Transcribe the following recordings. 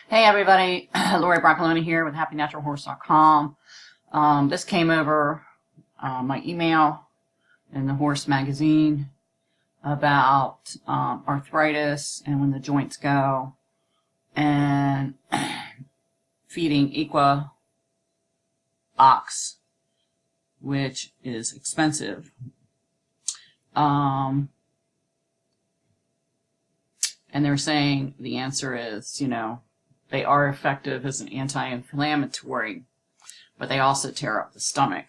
Hey everybody, Lori Broccoloni here with HappyNaturalHorse.com. This came over my email in the horse magazine about arthritis and when the joints go and feeding Equa ox, which is expensive. And they're saying the answer is, they are effective as an anti-inflammatory, but they also tear up the stomach.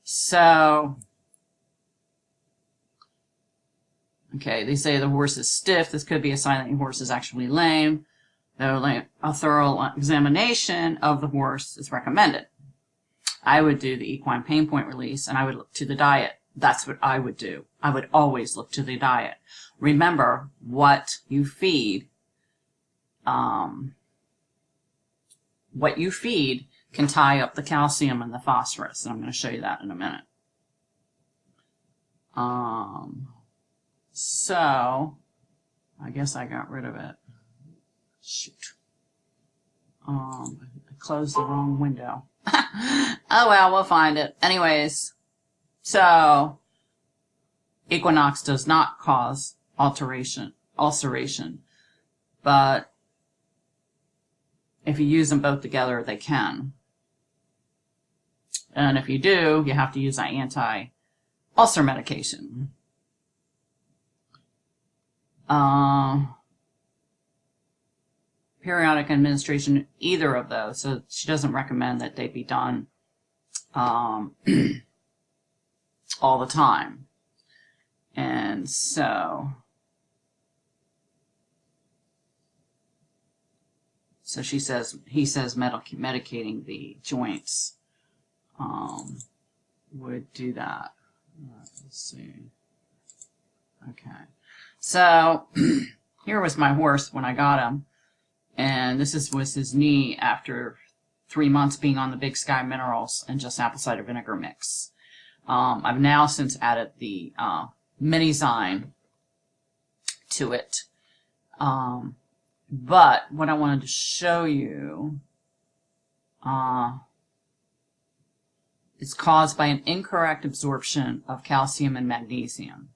So, okay, they say the horse is stiff. This could be a sign that your horse is actually lame, though a thorough examination of the horse is recommended. I would do the equine pain point release, and I would look to the diet. That's what I would do. I would always look to the diet. Remember, what you feed can tie up the calcium and the phosphorus, and I'm going to show you that in a minute. So I guess I got rid of it. Shoot. I closed the wrong window. Oh well, we'll find it. Anyways, so Equinox does not cause ulceration, but if you use them both together, they can. And if you do, you have to use an anti-ulcer medication. Periodic administration, either of those. So she doesn't recommend that they be done all the time. And so he says medicating the joints would do that. Let's see. Okay. So here was my horse when I got him, and this was his knee after 3 months being on the Big Sky minerals and just apple cider vinegar mix. I've now since added the Minizyme to it. But what I wanted to show you is caused by an incorrect absorption of calcium and magnesium.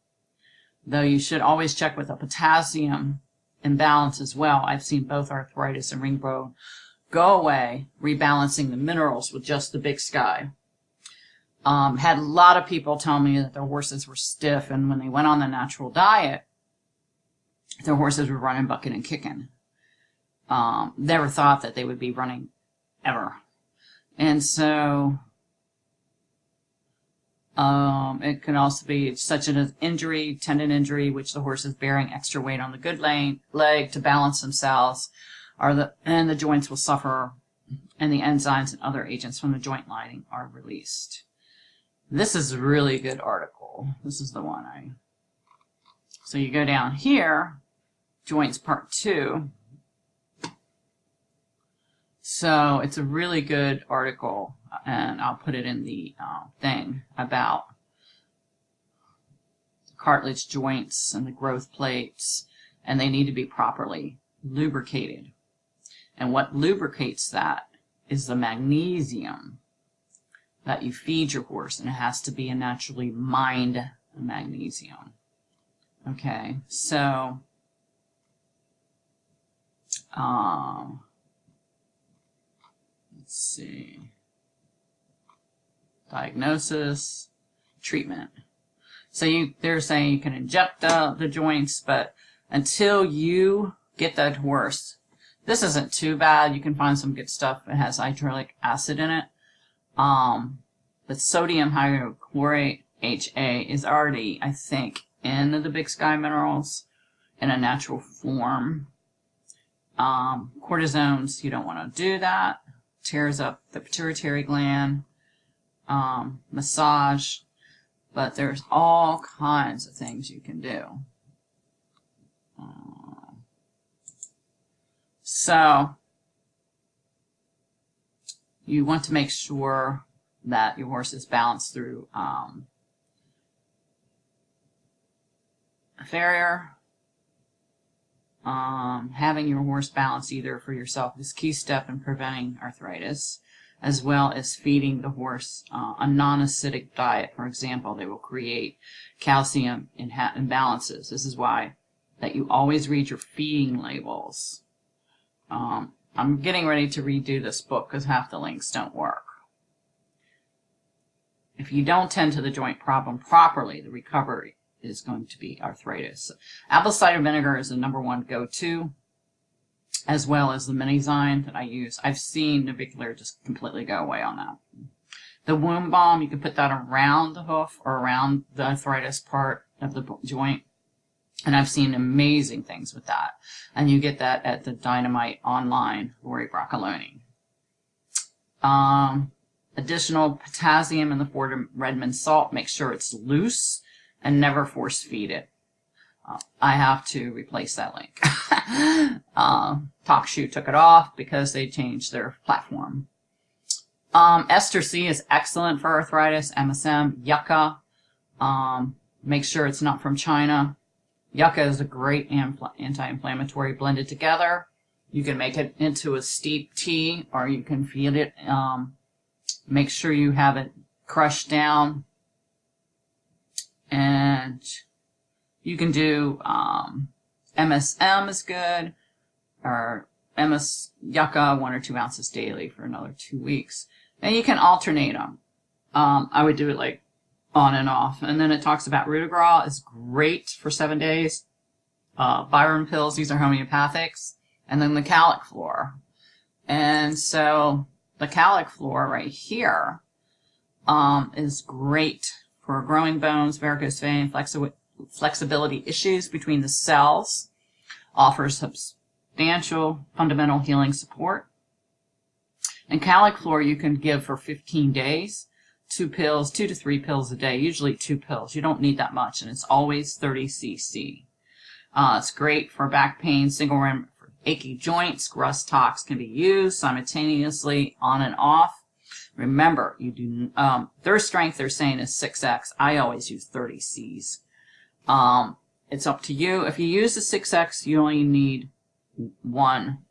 Though you should always check with a potassium imbalance as well. I've seen both arthritis and ringbone go away, rebalancing the minerals with just the Big Sky. Had a lot of people tell me that their horses were stiff, and when they went on the natural diet, their horses were running, bucking, and kicking. Never thought that they would be running ever. And so it can also be such an injury, tendon injury, which the horse is bearing extra weight on the good leg to balance themselves, and the joints will suffer, and the enzymes and other agents from the joint lining are released. This is a really good article. This is the one so you go down here, joints part 2. So it's a really good article, and I'll put it in the thing about the cartilage joints and the growth plates, and they need to be properly lubricated. And what lubricates that is the magnesium that you feed your horse, and it has to be a naturally mined magnesium. Okay, so let's see. Diagnosis, treatment. So they're saying you can inject the joints, but until you get that horse, this isn't too bad. You can find some good stuff. It has hyaluronic acid in it. But sodium hydrochlorate, HA, is already, I think, in the Big Sky minerals in a natural form. Cortisones, you don't want to do that. Tears up the pituitary gland. Massage. But there's all kinds of things you can do. So you want to make sure that your horse is balanced through a farrier, having your horse balance either for yourself is a key step in preventing arthritis, as well as feeding the horse a non-acidic diet. For example, they will create calcium imbalances. This is why that you always read your feeding labels. I'm getting ready to redo this book because half the links don't work. If you don't tend to the joint problem properly, the recovery is going to be arthritis. Apple cider vinegar is the #1 go-to, as well as the Minizyme that I use. I've seen navicular just completely go away on that. The womb balm, you can put that around the hoof or around the arthritis part of the joint. And I've seen amazing things with that. And you get that at the Dynamite online, Lori Broccoloni. Additional potassium in the form of Redmond salt. Make sure it's loose and never force feed it. I have to replace that link. TalkShoe took it off because they changed their platform. Ester C is excellent for arthritis. MSM, yucca. Make sure it's not from China. Yucca is a great anti-inflammatory blended together. You can make it into a steep tea, or you can feed it. Make sure you have it crushed down. And you can do MSM is good, or yucca, 1 or 2 ounces daily for another 2 weeks. And you can alternate them. I would do it like on and off. And then it talks about Rutagral is great for 7 days. Byron pills, these are homeopathics. And then the calicflor. And so the calicflor right here is great for growing bones, varicose vein, flexibility issues between the cells, offers substantial fundamental healing support. And calicflor you can give for 15 days, 2 to 3 pills a day, usually 2 pills. You don't need that much, and it's always 30 cc. It's great for back pain, single rim, for achy joints. Rust tox can be used simultaneously on and off. Remember, you do their strength they're saying is 6x. I always use 30 Cs. It's up to you. If you use the 6x, you only need one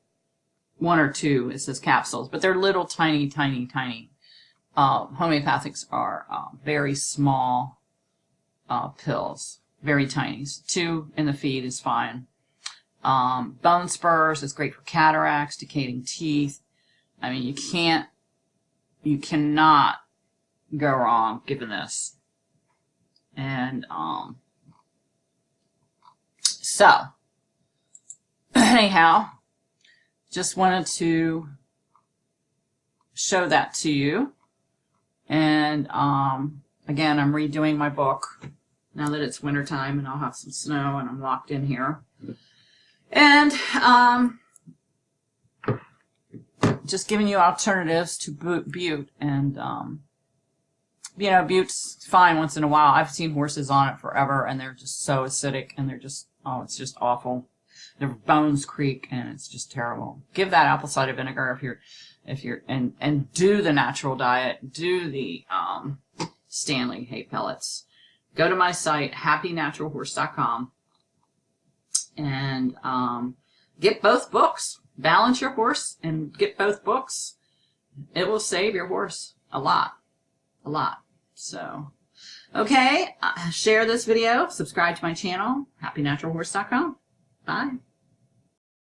or two. It says capsules, but they're little tiny. Homeopathics are very small pills, very tiny. So 2 in the feed is fine. Bone spurs is great for cataracts, decaying teeth. I mean, you cannot go wrong given this. And so anyhow, just wanted to show that to you. And again, I'm redoing my book now that it's wintertime and I'll have some snow and I'm locked in here. And just giving you alternatives to Butte. And you know, Butte's fine once in a while. I've seen horses on it forever and they're just so acidic and they're just, oh, it's just awful. Their bones creak and it's just terrible. Give that apple cider vinegar if you're and do the natural diet, do the Stanley hay pellets. Go to my site, happynaturalhorse.com, and get both books. Balance your horse and get both books. It will save your horse a lot. So, okay, share this video, subscribe to my channel, happynaturalhorse.com. Bye.